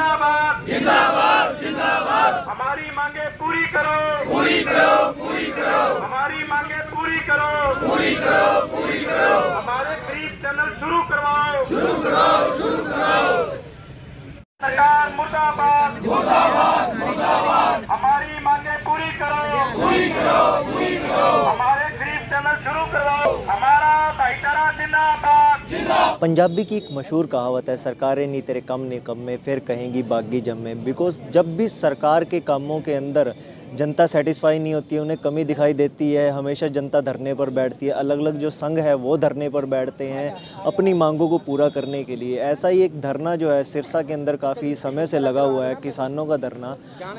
जिंदाबाद जिंदाबाद जिंदाबाद। हमारी मांगे पूरी करो, पूरी करो, पूरी करो। हमारी मांगे पूरी करो, पूरी करो, पूरी करो। हमारे गरीब चैनल शुरू करवाओ, शुरू कराओ, शुरू कराओ। सरकार मुर्दाबाद मुर्दाबाद मुर्दाबाद। हमारी मांगे पूरी करो, पूरी करो, पूरी करो। हमारे गरीब चैनल शुरू करवाओ। हमारा भाईचारा जिंदाबाद जिंदाबाद। पंजाबी की एक मशहूर कहावत है, सरकारें नहीं तेरे कम नहीं कम में फिर कहेंगी बागी जम में। बिकॉज जब भी सरकार के कामों के अंदर जनता सेटिस्फाई नहीं होती है, उन्हें कमी दिखाई देती है, हमेशा जनता धरने पर बैठती है। अलग अलग जो संघ है वो धरने पर बैठते हैं अपनी मांगों को पूरा करने के लिए। ऐसा ही एक धरना जो है सिरसा के अंदर काफ़ी समय से लगा हुआ है, किसानों का धरना।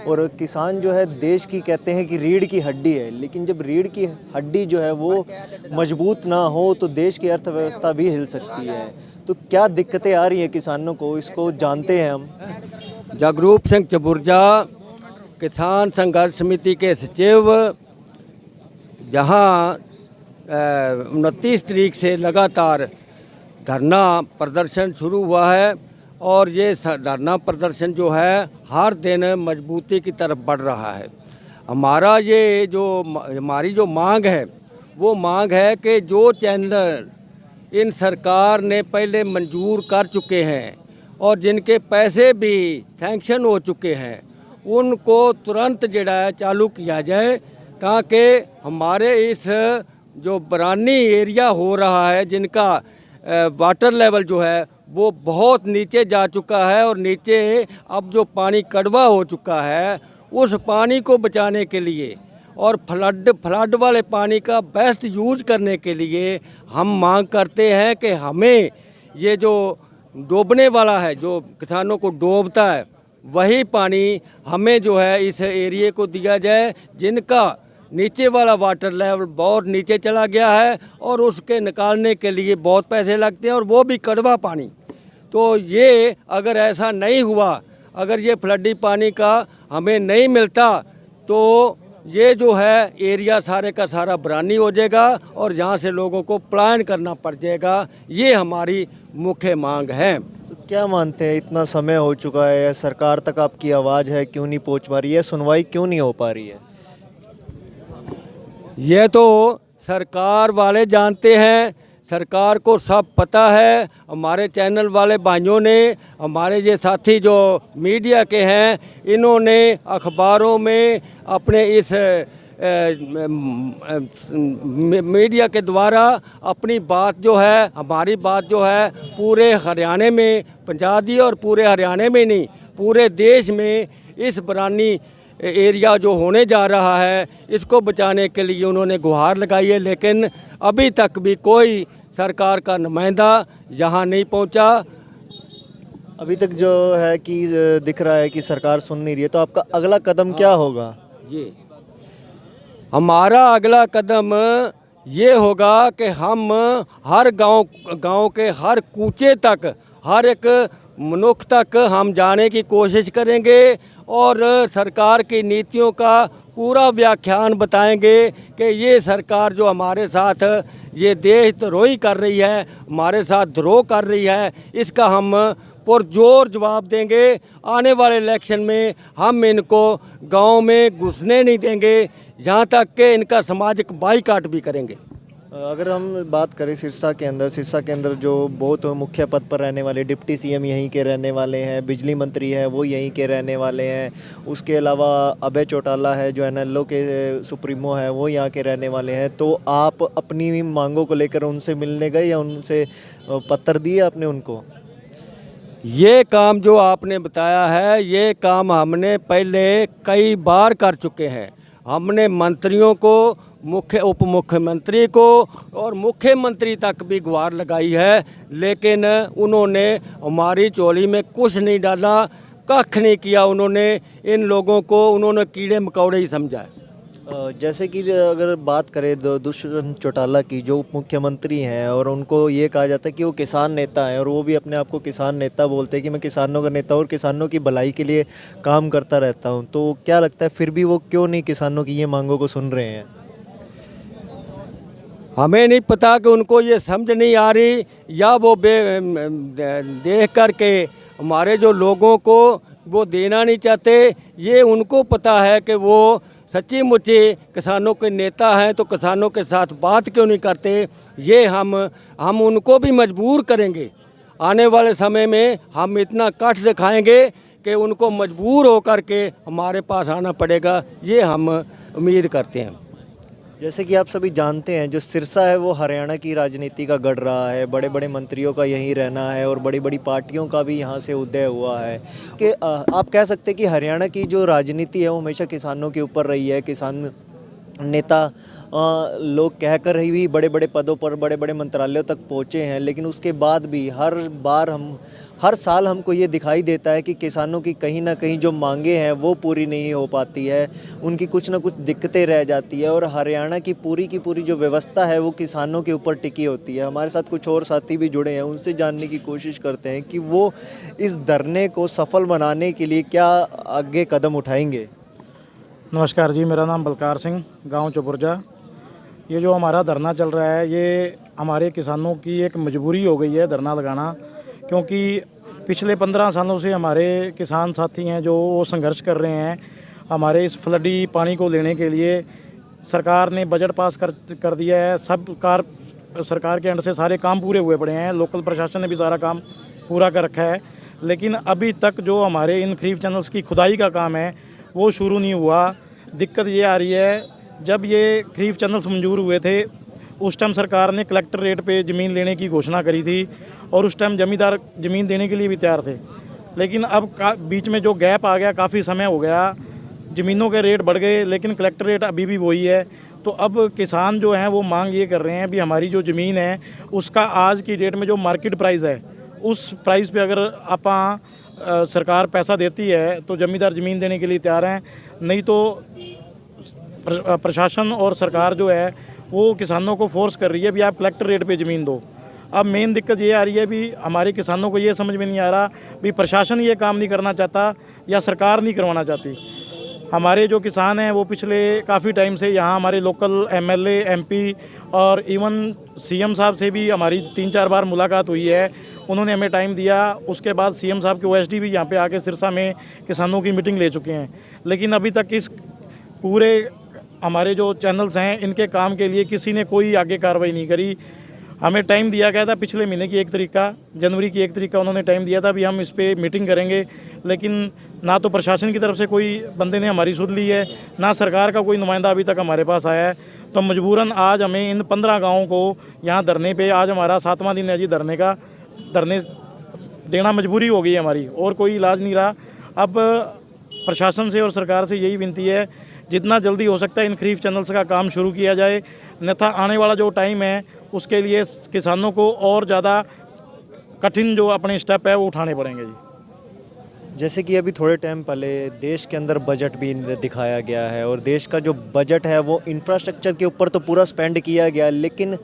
और किसान जो है देश की कहते हैं कि रीढ़ की हड्डी है, लेकिन जब रीढ़ की हड्डी जो है वो मजबूत ना हो तो देश की अर्थव्यवस्था भी हिल सकती है। तो क्या दिक्कतें आ रही हैं किसानों को, इसको जानते हैं हम। जागरूक सिंह चबुर्जा, किसान संघर्ष समिति के सचिव। जहां 29 तारीख से लगातार धरना प्रदर्शन शुरू हुआ है और ये धरना प्रदर्शन जो है हर दिन मजबूती की तरफ बढ़ रहा है। हमारी जो मांग है वो मांग है कि जो चैनल इन सरकार ने पहले मंजूर कर चुके हैं और जिनके पैसे भी सैंक्शन हो चुके हैं उनको तुरंत जड़ा है चालू किया जाए, ताकि हमारे इस जो बरानी एरिया हो रहा है जिनका वाटर लेवल जो है वो बहुत नीचे जा चुका है और नीचे अब जो पानी कड़वा हो चुका है उस पानी को बचाने के लिए और फ्लड वाले पानी का बेस्ट यूज करने के लिए हम मांग करते हैं कि हमें ये जो डूबने वाला है, जो किसानों को डूबता है, वही पानी हमें जो है इस एरिए को दिया जाए जिनका नीचे वाला वाटर लेवल बहुत नीचे चला गया है और उसके निकालने के लिए बहुत पैसे लगते हैं और वो भी कड़वा पानी। तो ये अगर ऐसा नहीं हुआ, अगर ये फ्लडी पानी का हमें नहीं मिलता तो ये जो है एरिया सारे का सारा बरानी हो जाएगा और यहाँ से लोगों को पलायन करना पड़ जाएगा। ये हमारी मुख्य मांग है। तो क्या मानते हैं, इतना समय हो चुका है, सरकार तक आपकी आवाज़ है क्यों नहीं पहुंच पा रही है, सुनवाई क्यों नहीं हो पा रही है? ये तो सरकार वाले जानते हैं, सरकार को सब पता है। हमारे चैनल वाले भाइयों ने, हमारे ये साथी जो मीडिया के हैं, इन्होंने अखबारों में अपने इस मीडिया के द्वारा अपनी बात जो है, हमारी बात जो है पूरे हरियाणा में पहुंचा दी और पूरे हरियाणा में नहीं पूरे देश में इस बरानी एरिया जो होने जा रहा है इसको बचाने के लिए उन्होंने गुहार लगाई है। लेकिन अभी तक भी कोई सरकार का नुमाइंदा यहाँ नहीं पहुँचा। अभी तक जो है कि दिख रहा है कि सरकार सुन नहीं रही है, तो आपका अगला कदम क्या होगा? ये हमारा अगला कदम ये होगा कि हम हर गांव के हर कूचे तक, हर एक मनुष्य तक हम जाने की कोशिश करेंगे और सरकार की नीतियों का पूरा व्याख्यान बताएंगे कि ये सरकार जो हमारे साथ ये देशद्रोही कर रही है, हमारे साथ द्रोह कर रही है, इसका हम पुरजोर जवाब देंगे। आने वाले इलेक्शन में हम इनको गांव में घुसने नहीं देंगे, यहाँ तक कि इनका सामाजिक बाईकाट भी करेंगे। अगर हम बात करें सिरसा के अंदर जो बहुत मुख्य पद पर रहने वाले डिप्टी सीएम यहीं के रहने वाले हैं, बिजली मंत्री हैं वो यहीं के रहने वाले हैं, उसके अलावा अभय चौटाला है जो एनएलओ के सुप्रीमो है वो यहाँ के रहने वाले हैं। तो आप अपनी मांगों को लेकर उनसे मिलने गए या उनसे पत्र दिए आपने उनको? ये काम जो आपने बताया है ये काम हमने पहले कई बार कर चुके हैं। हमने मंत्रियों को, उप मुख्यमंत्री को और मुख्यमंत्री तक भी गुहार लगाई है, लेकिन उन्होंने हमारी चोली में कुछ नहीं डाला, कख नहीं किया। उन्होंने इन लोगों को उन्होंने कीड़े मकोड़े ही समझा है। जैसे कि अगर बात करें दुष्यंत चौटाला की जो उप मुख्यमंत्री हैं और उनको ये कहा जाता है कि वो किसान नेता हैं और वो भी अपने आप को किसान नेता बोलते हैं कि मैं किसानों का नेता और किसानों की भलाई के लिए काम करता रहता हूं, तो क्या लगता है फिर भी वो क्यों नहीं किसानों की ये मांगों को सुन रहे हैं? हमें नहीं पता कि उनको ये समझ नहीं आ रही या वो देख कर के हमारे जो लोगों को वो देना नहीं चाहते। ये उनको पता है कि वो सच्ची मुच्ची किसानों के नेता हैं, तो किसानों के साथ बात क्यों नहीं करते। ये हम उनको भी मजबूर करेंगे। आने वाले समय में हम इतना कष्ट दिखाएंगे कि उनको मजबूर होकर के हमारे पास आना पड़ेगा। ये हम उम्मीद करते हैं। जैसे कि आप सभी जानते हैं, जो सिरसा है वो हरियाणा की राजनीति का गढ़ रहा है। बड़े बड़े मंत्रियों का यहीं रहना है और बड़ी बड़ी पार्टियों का भी यहाँ से उदय हुआ है कि आप कह सकते हैं कि हरियाणा की जो राजनीति है वो हमेशा किसानों के ऊपर रही है। किसान नेता लोग कहकर ही भी बड़े बड़े पदों पर, बड़े बड़े मंत्रालयों तक पहुँचे हैं, लेकिन उसके बाद भी हर साल हमको ये दिखाई देता है कि किसानों की कहीं ना कहीं जो मांगे हैं वो पूरी नहीं हो पाती है। उनकी कुछ ना कुछ दिक्कतें रह जाती है और हरियाणा की पूरी जो व्यवस्था है वो किसानों के ऊपर टिकी होती है। हमारे साथ कुछ और साथी भी जुड़े हैं, उनसे जानने की कोशिश करते हैं कि वो इस धरने को सफल बनाने के लिए क्या आगे कदम उठाएंगे। नमस्कार जी, मेरा नाम बलकार सिंह, गांव चौपुरजा। ये जो हमारा धरना चल रहा है ये हमारे किसानों की एक मजबूरी हो गई है धरना लगाना, क्योंकि पिछले 15 सालों से हमारे किसान साथी हैं जो वो संघर्ष कर रहे हैं। हमारे इस फ्लडी पानी को लेने के लिए सरकार ने बजट पास कर दिया है। सरकार के अंडर से सारे काम पूरे हुए पड़े हैं। लोकल प्रशासन ने भी सारा काम पूरा कर रखा है, लेकिन अभी तक जो हमारे इन खरीफ चैनल्स की खुदाई का काम है वो शुरू नहीं हुआ। दिक्कत ये आ रही है, जब ये खरीफ चैनल्स मंजूर हुए थे उस टाइम सरकार ने कलेक्टर रेट पे ज़मीन लेने की घोषणा करी थी और उस टाइम ज़मींदार ज़मीन देने के लिए भी तैयार थे। लेकिन अब बीच में जो गैप आ गया, काफ़ी समय हो गया, ज़मीनों के रेट बढ़ गए लेकिन कलेक्टर रेट अभी भी वही है। तो अब किसान जो हैं वो मांग ये कर रहे हैं भी हमारी जो ज़मीन है उसका आज की डेट में जो मार्केट प्राइस है उस प्राइस पे अगर आप सरकार पैसा देती है तो ज़मींदार ज़मीन देने के लिए तैयार हैं, नहीं तो प्रशासन और सरकार जो है वो किसानों को फोर्स कर रही है भी आप कलेक्टर रेट पे ज़मीन दो। अब मेन दिक्कत ये आ रही है भी हमारे किसानों को ये समझ में नहीं आ रहा भी प्रशासन ये काम नहीं करना चाहता या सरकार नहीं करवाना चाहती। हमारे जो किसान हैं वो पिछले काफ़ी टाइम से यहाँ हमारे लोकल एमएलए, एमपी और इवन सीएम साहब से भी हमारी 3-4 बार मुलाकात हुई है। उन्होंने हमें टाइम दिया, उसके बाद सीएम साहब के ओएसडी भी यहाँ पे आके सिरसा में किसानों की मीटिंग ले चुके हैं, लेकिन अभी तक इस पूरे हमारे जो चैनल्स हैं इनके काम के लिए किसी ने कोई आगे कार्रवाई नहीं करी। हमें टाइम दिया गया था पिछले महीने की 1 तारीख का, जनवरी की 1 तारीख का उन्होंने टाइम दिया था भी हम इस पर मीटिंग करेंगे, लेकिन ना तो प्रशासन की तरफ से कोई बंदे ने हमारी सुन ली है, ना सरकार का कोई नुमाइंदा अभी तक हमारे पास आया है। तो मजबूरन आज हमें इन 15 गाँवों को यहाँ धरने पे, आज हमारा 7वां दिन है जी धरने देना मजबूरी हो गई है हमारी, और कोई इलाज नहीं रहा। अब प्रशासन से और सरकार से यही विनती है जितना जल्दी हो सकता है इन खरीफ चैनल्स का काम शुरू किया जाए, अन्यथा आने वाला जो टाइम है उसके लिए किसानों को और ज़्यादा कठिन जो अपने स्टेप है वो उठाने पड़ेंगे जी। जैसे कि अभी थोड़े टाइम पहले देश के अंदर बजट भी दिखाया गया है और देश का जो बजट है वो इंफ्रास्ट्रक्चर के ऊपर तो पूरा स्पेंड किया गया, लेकिन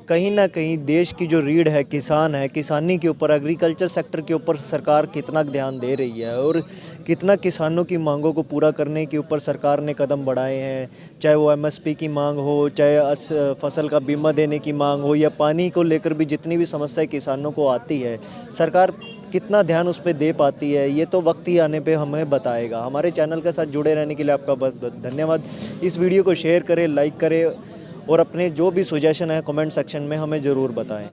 कहीं ना कहीं देश की जो रीढ़ है, किसान है, किसानी के ऊपर, एग्रीकल्चर सेक्टर के ऊपर सरकार कितना ध्यान दे रही है और कितना किसानों की मांगों को पूरा करने के ऊपर सरकार ने कदम बढ़ाए हैं। चाहे वो एमएसपी की मांग हो, चाहे फसल का बीमा देने की मांग हो, या पानी को लेकर भी जितनी भी समस्याएं किसानों को आती है, सरकार कितना ध्यान उस पर दे पाती है ये तो वक्त ही आने पे हमें बताएगा। हमारे चैनल के साथ जुड़े रहने के लिए आपका बहुत बहुत धन्यवाद। इस वीडियो को शेयर करें, लाइक करें और अपने जो भी सजेशन है कमेंट सेक्शन में हमें ज़रूर बताएं।